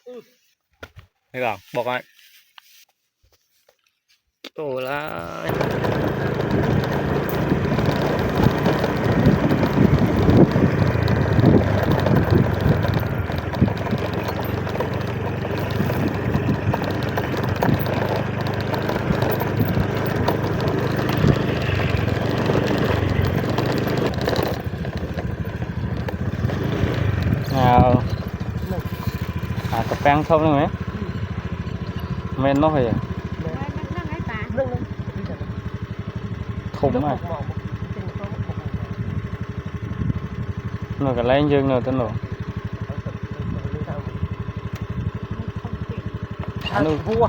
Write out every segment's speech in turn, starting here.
thấy không bọc lại ồ là nào tập băng không nữa mấy men nó phải thùng mà nó cái lấy dương rồi tên rồi nó vua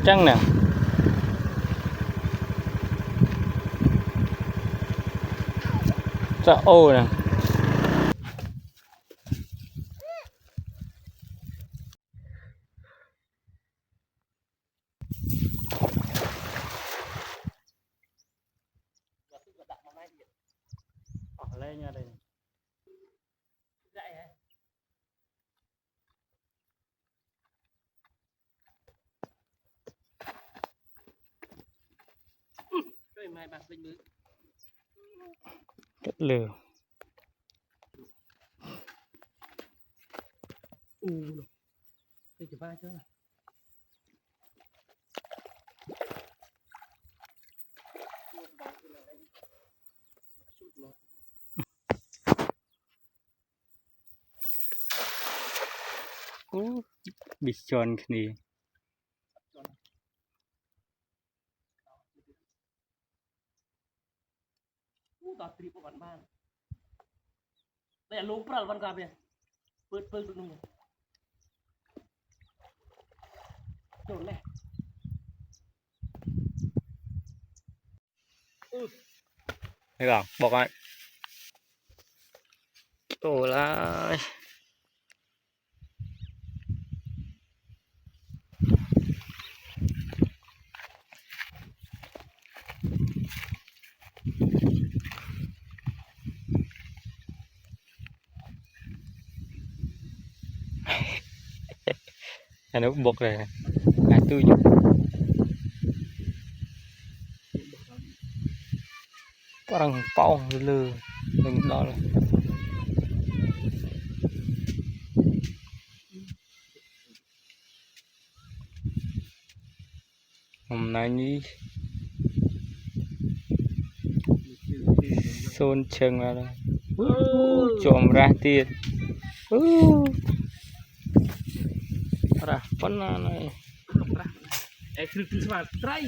trăng nè chợ ô nè lên nha đây chất lừa cái chụp ba chứ này bị tròn kì tọt tri của bạn ban đây là lúa pral ban cà phê bớt tụi nó trộn này thấy không bọc lại ồ là nó bột rồi tôi orang pau lư đừng đó là hôm nay ní xôn chừng là trộm ra tiền ra phân này cứ smart try